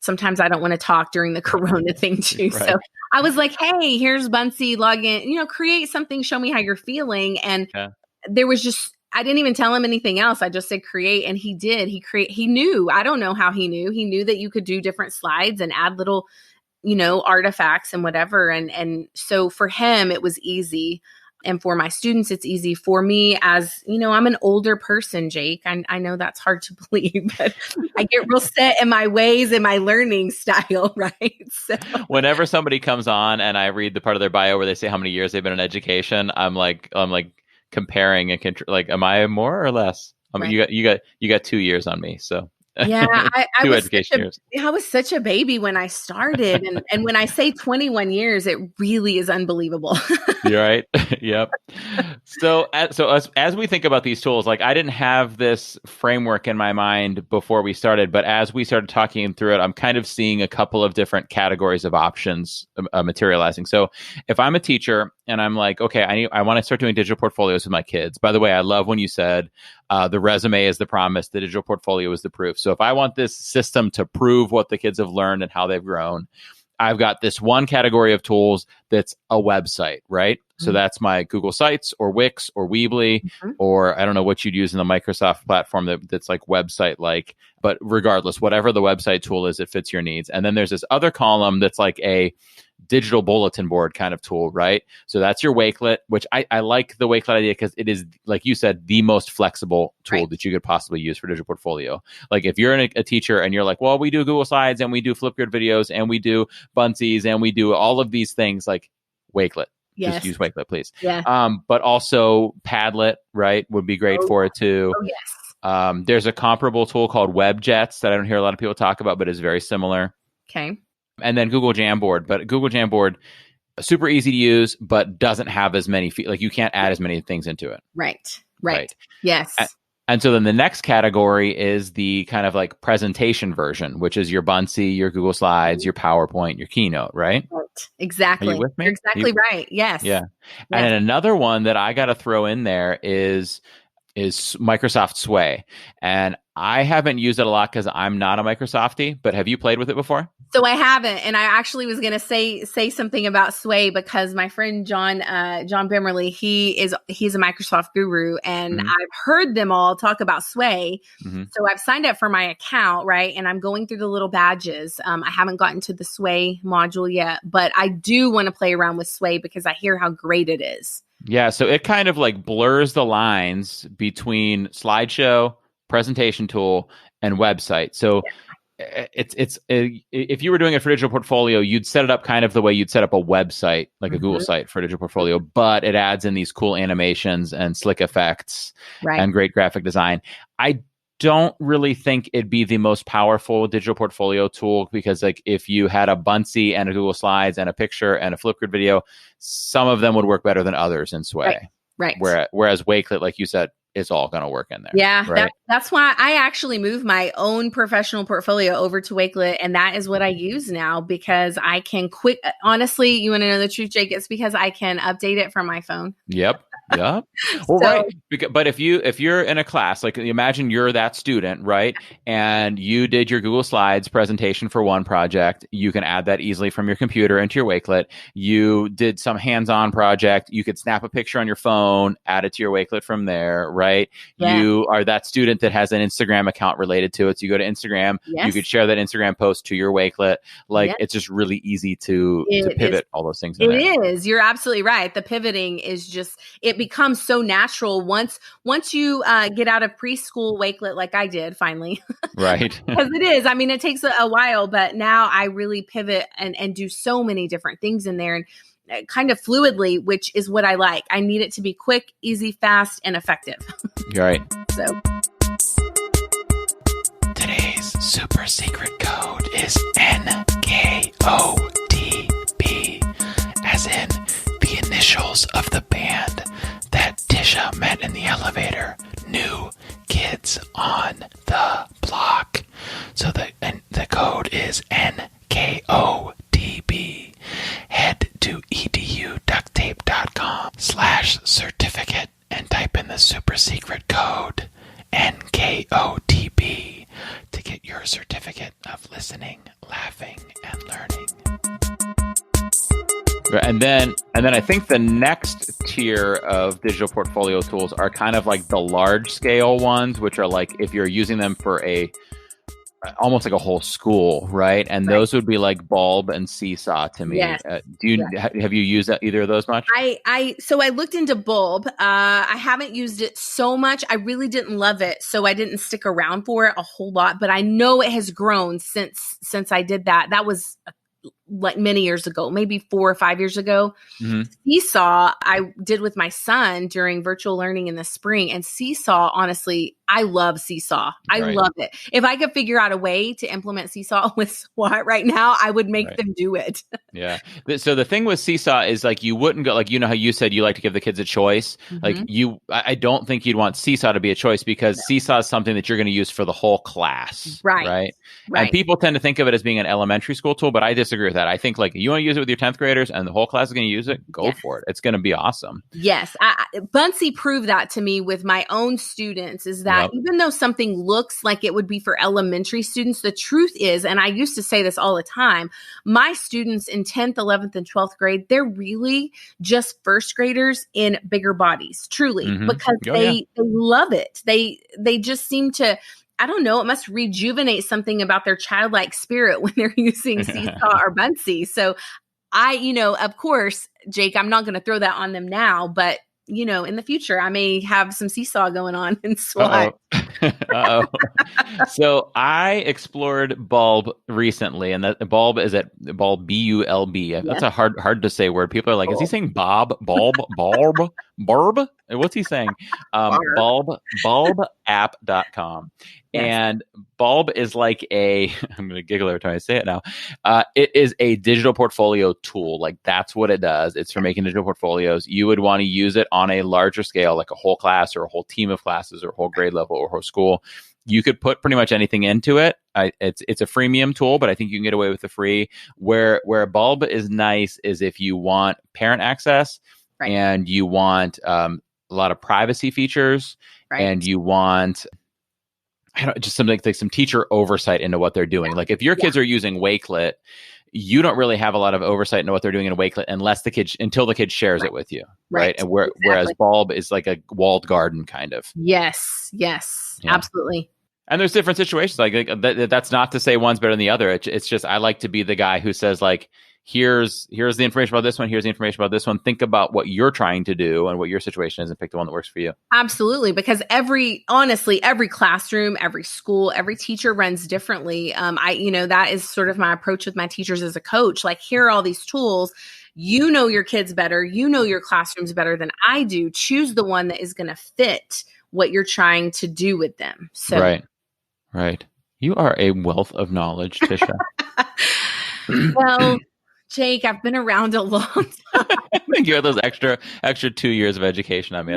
sometimes I don't want to talk during the Corona thing too. Right. So I was like, hey, here's Bunsy, log in, create something, show me how you're feeling. And there was I didn't even tell him anything else. I just said create, and he did. He knew. I don't know how he knew. He knew that you could do different slides and add little, artifacts and whatever. And so for him, it was easy. And for my students, it's easy. For me, as I'm an older person, Jake. I know that's hard to believe, but I get real set in my ways and my learning style, right? So
whenever somebody comes on and I read the part of their bio where they say how many years they've been in education, I'm like comparing and am I more or less? I mean, right. you got 2 years on me, so.
Yeah, I was
education years.
I was such a baby when I started, and when I say 21 years, it really is unbelievable.
You're right. Yep. So as we think about these tools, I didn't have this framework in my mind before we started, but as we started talking through it, I'm kind of seeing a couple of different categories of options materializing. So if I'm a teacher and I'm like, okay, I want to start doing digital portfolios with my kids. By the way, I love when you said the resume is the promise, the digital portfolio is the proof. So if I want this system to prove what the kids have learned and how they've grown, I've got this one category of tools that's a website, right? Mm-hmm. So that's my Google Sites or Wix or Weebly, or I don't know what you'd use in the Microsoft platform that's like website-like. But regardless, whatever the website tool is, it fits your needs. And then there's this other column that's like a digital bulletin board kind of tool, right? So that's your Wakelet, which I like the Wakelet idea because it is, like you said, the most flexible tool that you could possibly use for digital portfolio. Like if you're a teacher and you're like, well, we do Google Slides and we do Flipgrid videos and we do Bunsies and we do all of these things, like Wakelet. Yes. Just use Wakelet, please.
Yeah.
But also Padlet, right, would be great for it too.
Oh, yes.
There's a comparable tool called WebJets that I don't hear a lot of people talk about, but is very similar.
Okay.
And then Google Jamboard. But Google Jamboard, super easy to use, but doesn't have as many, you can't add as many things into it.
Right. Yes.
And so then the next category is the kind of like presentation version, which is your Bunsy, your Google Slides, your PowerPoint, your Keynote, right?
Exactly.
Are you with me?
You're exactly right. Yes.
Yeah. And then another one that I got to throw in there is Microsoft Sway. And I haven't used it a lot because I'm not a Microsoftie, but have you played with it before?
So I haven't. And I actually was going to say something about Sway because my friend John Bimmerly, he's a Microsoft guru, and I've heard them all talk about Sway. So I've signed up for my account, right? And I'm going through the little badges. I haven't gotten to the Sway module yet, but I do want to play around with Sway because I hear how great it is.
Yeah, so it kind of like blurs the lines between slideshow, presentation tool, and website. So it's if you were doing it for digital portfolio, you'd set it up kind of the way you'd set up a website, like a Google site for digital portfolio, but it adds in these cool animations and slick effects and great graphic design. I don't really think it'd be the most powerful digital portfolio tool because like if you had a Bunsy and a Google Slides and a picture and a Flipgrid video, some of them would work better than others in Sway.
Right.
Whereas Wakelet, like you said, is all going to work in there.
Yeah.
Right?
That's why I actually moved my own professional portfolio over to Wakelet. And that is what I use now because I can honestly, you want to know the truth, Jake? It's because I can update it from my phone.
Yep. Yeah. Well,
So-
right. But if you're in a class, like imagine you're that student, right? And you did your Google Slides presentation for one project. You can add that easily from your computer into your Wakelet. You did some hands-on project. You could snap a picture on your phone, add it to your Wakelet from there, right?
Yeah.
You are that student that has an Instagram account related to it. So you go to Instagram,
Yes.
you could share that Instagram post to your Wakelet. Like
Yes.
it's just really easy to pivot all those things in
It
there.
is. You're absolutely right. The pivoting is just, it becomes so natural once you get out of preschool Wakelet like I did finally.
Right.
Because it is. I mean, it takes a while, but now I really pivot and do so many different things in there and kind of fluidly, which is what I like. I need it to be quick, easy, fast, and effective.
You're right.
So
Today's super secret code is NKODB, as in the initials of the band that Tisha met in the elevator. New Kids on the Block. So the code is NKODB. Head to eduducttape.com/certificate and type in the super secret code NKODB to get your certificate of listening, laughing, and learning. And then I think the next tier of digital portfolio tools are kind of like the large scale ones, which are like if you're using them for almost like a whole school, right? And those would be like Bulb and Seesaw to me.
Yes.
Have you used either of those much?
So I looked into Bulb. I haven't used it so much. I really didn't love it, so I didn't stick around for it a whole lot. But I know it has grown since I did that. That was like many years ago, maybe 4 or 5 years ago.
Mm-hmm.
Seesaw I did with my son during virtual learning in the spring. And Seesaw, honestly, I love Seesaw. I love it. If I could figure out a way to implement Seesaw with SWAT right now, I would make them do it.
Yeah. So the thing with Seesaw is like you wouldn't go, like, you know how you said you like to give the kids a choice?
Mm-hmm.
Like I don't think you'd want Seesaw to be a choice because Seesaw is something that you're going to use for the whole class. Right. And people tend to think of it as being an elementary school tool, but I disagree with that. I think like you want to use it with your 10th graders and the whole class is going to use it, go for it. It's going to be awesome.
Yes. Bunsey proved that to me with my own students is that even though something looks like it would be for elementary students, the truth is, and I used to say this all the time, my students in 10th, 11th, and 12th grade, they're really just first graders in bigger bodies, truly, because they love it. They just seem to, I don't know, it must rejuvenate something about their childlike spirit when they're using Seesaw or Bunsey. So of course, Jake, I'm not going to throw that on them now, but in the future, I may have some Seesaw going on in SWAT.
Uh-oh. So I explored Bulb recently, and that Bulb is at Bulb, BULB. That's a hard to say word. People are like, is he saying Bob, Bulb, Barb, Barb? What's he saying? Bulbapp.com. Yes. And Bulb is like I'm going to giggle every time I say it now. It is a digital portfolio tool. Like that's what it does. It's for making digital portfolios. You would want to use it on a larger scale, like a whole class or a whole team of classes or a whole grade level or whole school. You could put pretty much anything into it. It's a freemium tool, but I think you can get away with the free. Where Bulb is nice is if you want parent access and you want a lot of privacy features and you want just something like some teacher oversight into what they're doing. Like if your kids are using Wakelet, you don't really have a lot of oversight into what they're doing in a Wakelet until the kid shares it with you. Right. And whereas Bulb is like a walled garden kind of.
Yes, absolutely.
And there's different situations. Like that's not to say one's better than the other. It's just I like to be the guy who says like, here's the information about this one. Here's the information about this one. Think about what you're trying to do and what your situation is and pick the one that works for you. Absolutely.
Because every classroom, every school, every teacher runs differently. That is sort of my approach with my teachers as a coach. Like, here are all these tools. You know your kids better. You know your classrooms better than I do. Choose the one that is going to fit what you're trying to do with them. So,
Right. You are a wealth of knowledge, Tisha.
Well, Jake, I've been around a long time.
I think you had those extra 2 years of education on me.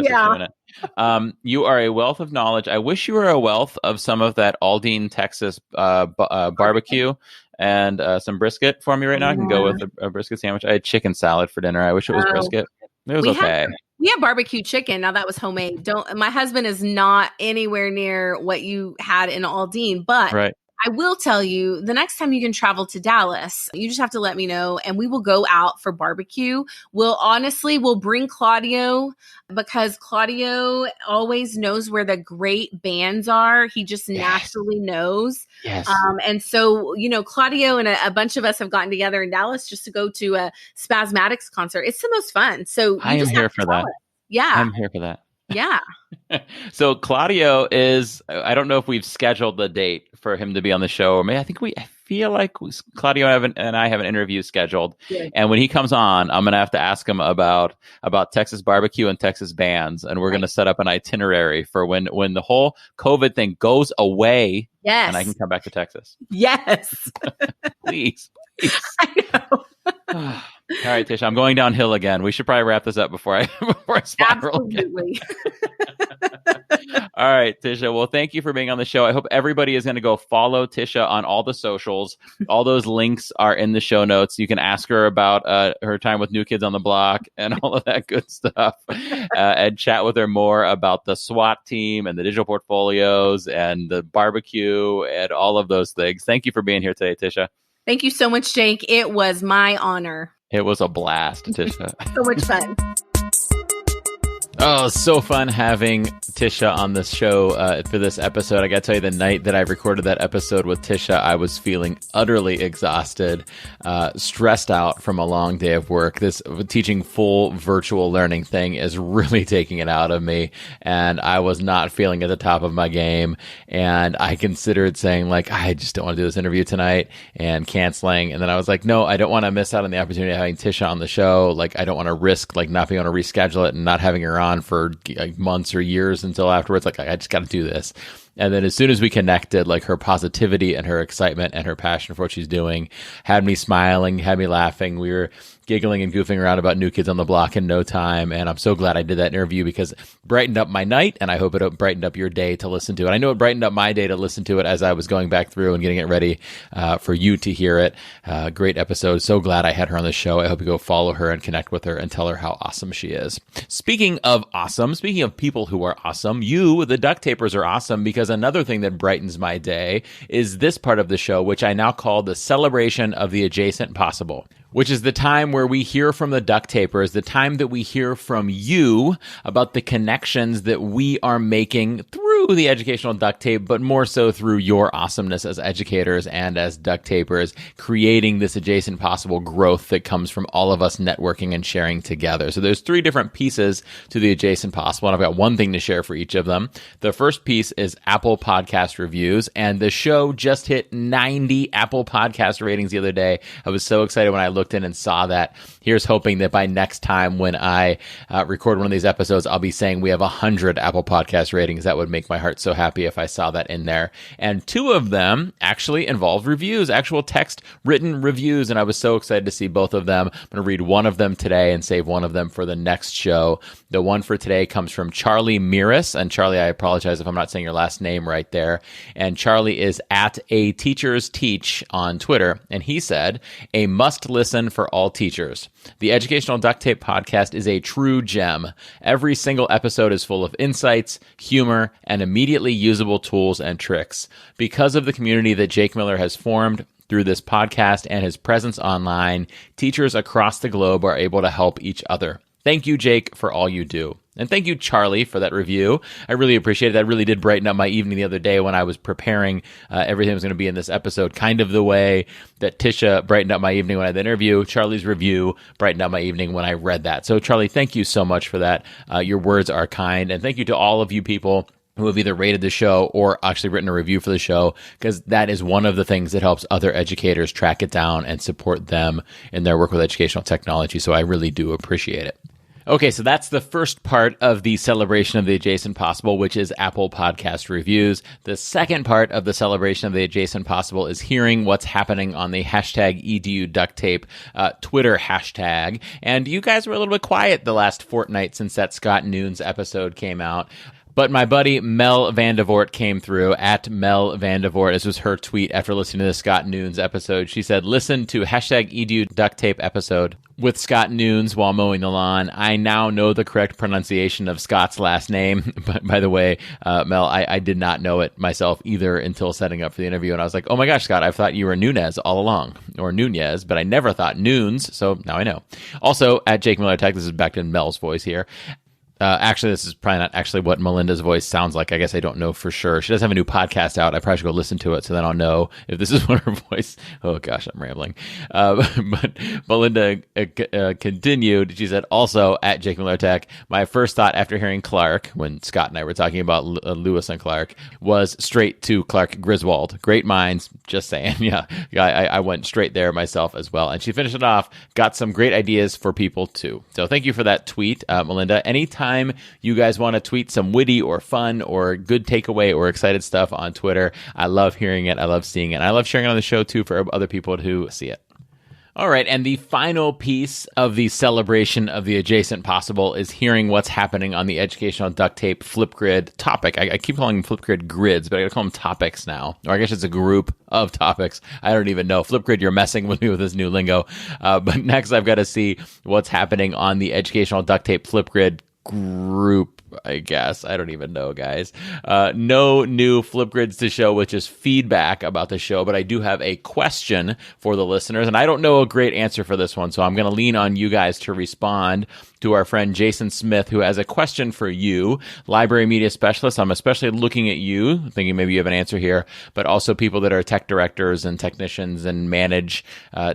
You are a wealth of knowledge. I wish you were a wealth of some of that Aldine, Texas barbecue and some brisket for me right now. I can go with a brisket sandwich. I had chicken salad for dinner. I wish it was brisket. It was okay.
We had barbecue chicken. Now that was homemade. My husband is not anywhere near what you had in Aldine, but
Right.
I will tell you, the next time you can travel to Dallas, you just have to let me know and we will go out for barbecue. We'll bring Claudio because Claudio always knows where the great bands are. He just naturally knows.
Yes.
And so, Claudio and a bunch of us have gotten together in Dallas just to go to a Spasmatics concert. It's the most fun. So
I am here for that.
Yeah.
I'm here for that.
Yeah.
So Claudio I don't know if we've scheduled the date for him to be on the show, or maybe I feel like Claudio and I have an interview scheduled. Yeah. And when he comes on, I'm going to have to ask him about Texas barbecue and Texas bands. And we're going to set up an itinerary for when the whole COVID thing goes away.
Yes.
And I can come back to Texas.
Yes.
Please.
I know.
All right, Tisha, I'm going downhill again. We should probably wrap this up before I spiral.
Absolutely.
All right, Tisha. Well, thank you for being on the show. I hope everybody is going to go follow Tisha on all the socials. All those links are in the show notes. You can ask her about her time with New Kids on the Block and all of that good stuff, and chat with her more about the SWAT team and the digital portfolios and the barbecue and all of those things. Thank you for being here today, Tisha.
Thank you so much, Jake. It was my honor.
It was a blast, Tisha.
So much fun.
Oh, so fun having Tisha on the show for this episode. I got to tell you, the night that I recorded that episode with Tisha, I was feeling utterly exhausted, stressed out from a long day of work. This teaching full virtual learning thing is really taking it out of me, and I was not feeling at the top of my game. And I considered saying, I just don't want to do this interview tonight and canceling. And then I was like, no, I don't want to miss out on the opportunity of having Tisha on the show. I don't want to risk not being able to reschedule it and not having her on for months or years until afterwards. I just got to do this. And then as soon as we connected, her positivity and her excitement and her passion for what she's doing had me smiling, had me laughing. We were giggling and goofing around about New Kids on the Block in no time. And I'm so glad I did that interview because it brightened up my night, and I hope it brightened up your day to listen to it. I know it brightened up my day to listen to it as I was going back through and getting it ready for you to hear it. Great episode. So glad I had her on the show. I hope you go follow her and connect with her and tell her how awesome she is. Speaking of people who are awesome, you, the Duct Tapers, are awesome, because another thing that brightens my day is this part of the show, which I now call the celebration of the adjacent possible, which is the time where we hear from the Duct Tapers, the time that we hear from you about the connections that we are making through the educational duct tape, but more so through your awesomeness as educators and as Duct Tapers, creating this adjacent possible growth that comes from all of us networking and sharing together. So there's 3 different pieces to the adjacent possible, and I've got one thing to share for each of them. The first piece is Apple Podcast reviews, and the show just hit 90 Apple Podcast ratings the other day. I was so excited when I looked in and saw that. Here's hoping that by next time when I record one of these episodes, I'll be saying we have 100 Apple Podcast ratings. That would make my heart so happy if I saw that in there. And 2 of them actually involved reviews, actual text written reviews, and I was so excited to see both of them. I'm going to read one of them today and save one of them for the next show. The one for today comes from Charlie Miras, and Charlie, I apologize if I'm not saying your last name right there. And Charlie is at A Teachers Teach on Twitter, and he said, "A must listen for all teachers. The Educational Duct Tape podcast is a true gem. Every single episode is full of insights, humor, and immediately usable tools and tricks. Because of the community that Jake Miller has formed through this podcast and his presence online, teachers across the globe are able to help each other. Thank you, Jake, for all you do." And thank you, Charlie, for that review. I really appreciate it. That really did brighten up my evening the other day when I was preparing everything that was going to be in this episode, kind of the way that Tisha brightened up my evening when I had the interview. Charlie's review brightened up my evening when I read that. So, Charlie, thank you so much for that. Your words are kind. And thank you to all of you people who have either rated the show or actually written a review for the show, because that is one of the things that helps other educators track it down and support them in their work with educational technology. So I really do appreciate it. Okay, so that's the first part of the celebration of the adjacent possible, which is Apple Podcast reviews. The second part of the celebration of the adjacent possible is hearing what's happening on the hashtag #EduDuctTape Twitter hashtag. And you guys were a little bit quiet the last fortnight since that Scott Noons episode came out. But my buddy Mel Vandevort came through at Mel Vandevort. This was her tweet after listening to the Scott Noons episode. She said, listen to #edu duct tape episode with Scott Noons while mowing the lawn. I now know the correct pronunciation of Scott's last name. But by the way, Mel, I did not know it myself either until setting up for the interview. And I was like, oh my gosh, Scott, I thought you were Nunez all along, or Nunez, but I never thought Noons. So now I know. Also, at Jake Miller Tech, this is back in Mel's voice here. Actually, this is probably not actually what Melinda's voice sounds like. I guess I don't know for sure. She does have a new podcast out. I probably should go listen to it so then I'll know if this is what her voice. Oh gosh, I'm rambling. But Melinda continued. She said, also at Jake Miller Tech, my first thought after hearing Clark, when Scott and I were talking about Lewis and Clark, was straight to Clark Griswold. Great minds, just saying. Yeah, I went straight there myself as well. And she finished it off, got some great ideas for people too. So thank you for that tweet, Melinda. Anytime you guys want to tweet some witty or fun or good takeaway or excited stuff on Twitter, I love hearing it. I love seeing it. And I love sharing it on the show too for other people to see it. All right, and the final piece of the celebration of the adjacent possible is hearing what's happening on the educational duct tape Flipgrid topic. I keep calling them Flipgrid grids, but I gotta call them topics now. Or I guess it's a group of topics. I don't even know. Flipgrid, you're messing with me with this new lingo. But next I've got to see what's happening on the educational duct tape Flipgrid group, I guess. I don't even know, guys. No new Flipgrids to show, which is feedback about the show, but I do have a question for the listeners, and I don't know a great answer for this one, so I'm going to lean on you guys to respond to our friend Jason Smith, who has a question for you, library media specialist. I'm especially looking at you, thinking maybe you have an answer here, but also people that are tech directors and technicians and manage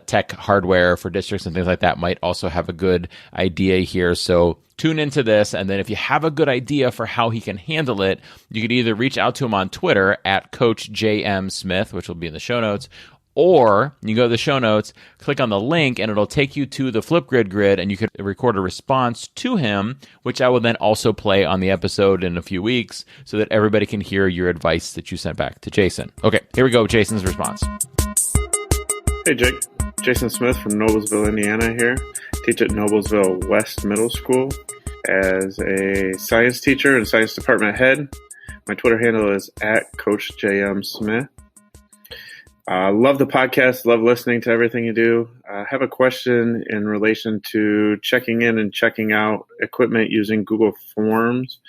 tech hardware for districts and things like that might also have a good idea here. So tune into this, and then if you have a good idea for how he can handle it, you could either reach out to him on Twitter at Coach JM Smith, which will be in the show notes, or you go to the show notes, click on the link, and it'll take you to the Flipgrid grid, and you could record a response to him, which I will then also play on the episode in a few weeks so that everybody can hear your advice that you sent back to Jason. Okay, here we go, Jason's response.
Hey, Jake. Jason Smith from Noblesville, Indiana here. Teach at Noblesville West Middle School as a science teacher and science department head. My Twitter handle is at Coach JM Smith. Love the podcast. Love listening to everything you do. I have a question in relation to checking in and checking out equipment using Google Forms.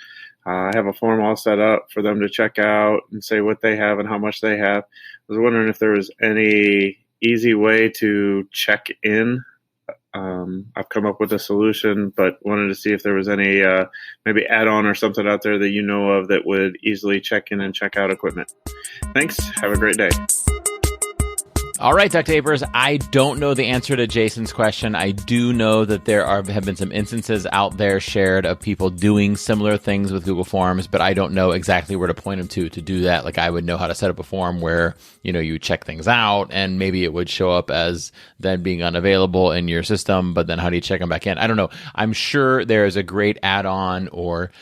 I have a form all set up for them to check out and say what they have and how much they have. I was wondering if there was any easy way to check in. I've come up with a solution, but wanted to see if there was any maybe add-on or something out there that you know of that would easily check in and check out equipment. Thanks. Have a great day.
All right, duct tapers, I don't know the answer to Jason's question. I do know that there have been some instances out there shared of people doing similar things with Google Forms, but I don't know exactly where to point them to do that. Like, I would know how to set up a form where, you check things out and maybe it would show up as then being unavailable in your system, but then how do you check them back in? I don't know. I'm sure there is a great add-on or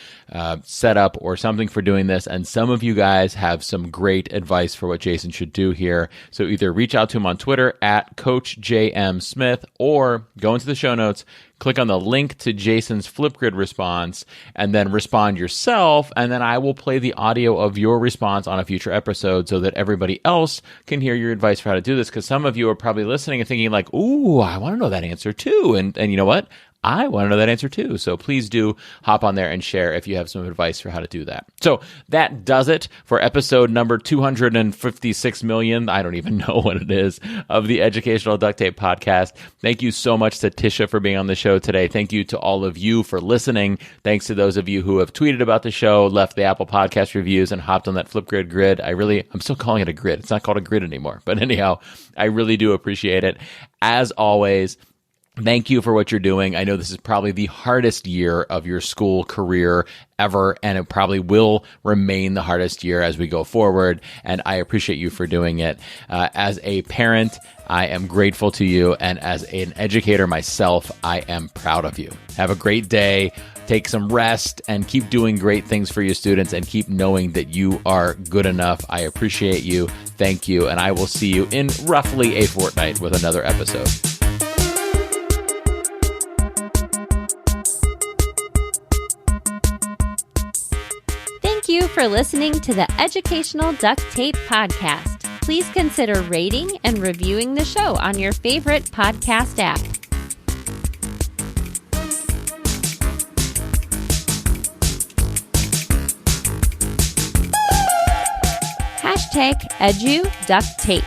setup or something for doing this, and some of you guys have some great advice for what Jason should do here. So either reach out to him on Twitter at Coach JM Smith, or go into the show notes, click on the link to Jason's Flipgrid response, and then respond yourself, and then I will play the audio of your response on a future episode so that everybody else can hear your advice for how to do this, because some of you are probably listening and thinking like, ooh, I want to know that answer too, and you know what? I want to know that answer too. So please do hop on there and share if you have some advice for how to do that. So that does it for episode number 256 million. I don't even know what it is of the Educational Duct Tape Podcast. Thank you so much to Tisha for being on the show today. Thank you to all of you for listening. Thanks to those of you who have tweeted about the show, left the Apple Podcast reviews, and hopped on that Flipgrid grid. I'm still calling it a grid. It's not called a grid anymore. But anyhow, I really do appreciate it. As always, thank you for what you're doing. I know this is probably the hardest year of your school career ever, and it probably will remain the hardest year as we go forward, and I appreciate you for doing it. As a parent, I am grateful to you, and as an educator myself, I am proud of you. Have a great day. Take some rest and keep doing great things for your students, and keep knowing that you are good enough. I appreciate you. Thank you, and I will see you in roughly a fortnight with another episode.
you for listening to the Educational Duct Tape Podcast. Please consider rating and reviewing the show on your favorite podcast app. #EduDuctTape.